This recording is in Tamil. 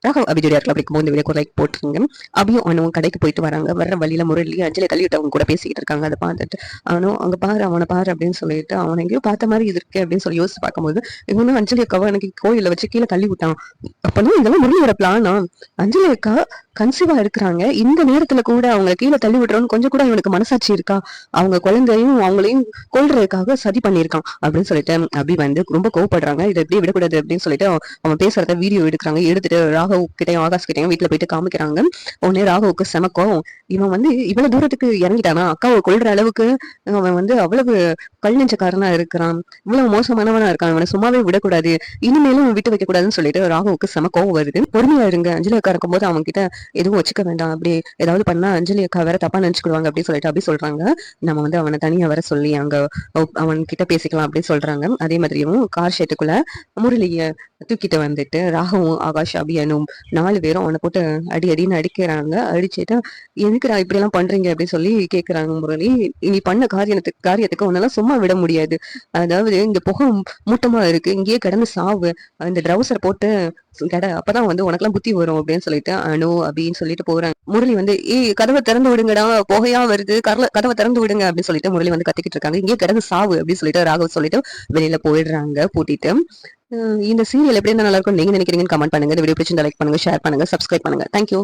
ராகவ் அபி ஜோடியா இருக்கலாம் அப்படிக்கும் போது இந்த வீடியோக்கு லைக் போட்டுருங்க. அபியும் அனுவும் கடைக்கு போயிட்டு வராங்க. வர்ற வழியில முரளி அஞ்சலி தள்ளிவிட்டு அவங்க கூட பேசிக்கிட்டு இருக்காங்க. அதை பார்த்துட்டு அவனும் அங்க பாரு அவனை பாரு அப்படின்னு சொல்லிட்டு அவனை எங்கேயோ பார்த்த மாதிரி இருக்கு அப்படின்னு சொல்லி யோசிச்சு பார்க்கும்போது இவனும் அஞ்சலி அக்காவை எனக்கு கோயில வச்சு கீழே தள்ளி விட்டான். அப்பதான் இதெல்லாம் முரளியோட பிளானா? அஞ்சலி அக்கா கன்சீவா இருக்கிறாங்க, இந்த நேரத்துல கூட அவங்க கீழே தள்ளி விட்டுறோன்னு கொஞ்சம் கூட இவனுக்கு மனசாட்சி இருக்கா? அவங்க குழந்தையும் அவங்களையும் கொல்றதுக்காக சதி பண்ணியிருக்கான் அப்படின்னு சொல்லிட்டு அபி வந்து ரொம்ப கோவப்படுறாங்க. இதை எப்படி விடக்கூடாது அப்படின்னு சொல்லிட்டு அவன் பேசுறத வீடியோ எடுக்கிறாங்க. எடுத்துட்டு ராகவ் கிட்டையும் ஆகாஷ் கிட்டையும் வீட்டுல போயிட்டு காமிக்கிறாங்க. உடனே ராகவுக்கு செமக்கும் இவன் வந்து இவ்வளவு தூரத்துக்கு இறங்கிட்டானா, அக்காவை கொல்ற அளவுக்கு அவன் வந்து அவ்வளவு கல் நெஞ்சக்காரனா இருக்கிறான், இவ்வளவு மோசமானவனா இருக்கான், அவனை சும்மாவே விடக்கூடாது, இனிமேலும் விட்டு வைக்க கூடாதுன்னு சொல்லிட்டு ராகவுக்கு செம கோவம் வருது. பொறுமையா இருங்க, அஞ்சலி அக்கா இருக்கும்போது அவங்க கிட்ட எதுவும் வச்சுக்க வேண்டாம், அப்படி ஏதாவது பண்ணா அஞ்சலி அக்கா வேற தப்பா நினைச்சுக்கிடுவாங்க அப்படின்னு சொல்லிட்டு அப்படி சொல்றாங்க. நம்ம வந்து அவனை தனியா வர சொல்லி அங்க அவன் கிட்ட பேசிக்கலாம் அப்படின்னு சொல்றாங்க. அதே மாதிரியும் கார் ஷெட்டுக்குள்ள முரளிய தூக்கிட்டு வந்துட்டு ராகவும் ஆகாஷ் அபியனும் 4 பேரும் அவனை போட்டு அடி அடின்னு அடிக்கிறாங்க. அடிச்சுட்டு எதுக்குடா இப்படி எல்லாம் பண்றீங்க அப்படின்னு சொல்லி கேக்குறாங்க. முரளி, நீ பண்ண காரியத்துக்கு உன்னால சும்மா விட முடியாது, அதாவது இங்க புகை மூட்டமா இருக்கு, இங்கேயே கிடந்து சாவு, இந்த ட்ரௌசர் போட்டு அப்பதான் வந்து உனக்கெல்லாம் புத்தி வரும் அப்படின்னு சொல்லிட்டு அனு அப்படின்னு சொல்லிட்டு போறாங்க. முரளி வந்து கதவை திறந்து விடுங்கடா, புகையா வருது, கதவை திறந்து விடுங்க அப்படின்னு சொல்லிட்டு முரளி வந்து கத்திக்கிட்டு இருக்காங்க. இங்கே கிடந்து சாவு அப்படின்னு சொல்லிட்டு ராகவ் சொல்லிட்டு வெளியில போயிடுறாங்க பூட்டிட்டு. இந்த சீரியல் எப்படி இருந்தா நல்லா இருக்கும் நீங்க நினைக்கிறீங்கன்னு கமெண்ட் பண்ணுங்க. இந்த வீடியோ பிடிச்சிருந்தா லைக் பண்ணுங்க, ஷேர் பண்ணுங்க, சப்ஸ்கிரைப் பண்ணுங்க. தேங்க்யூ.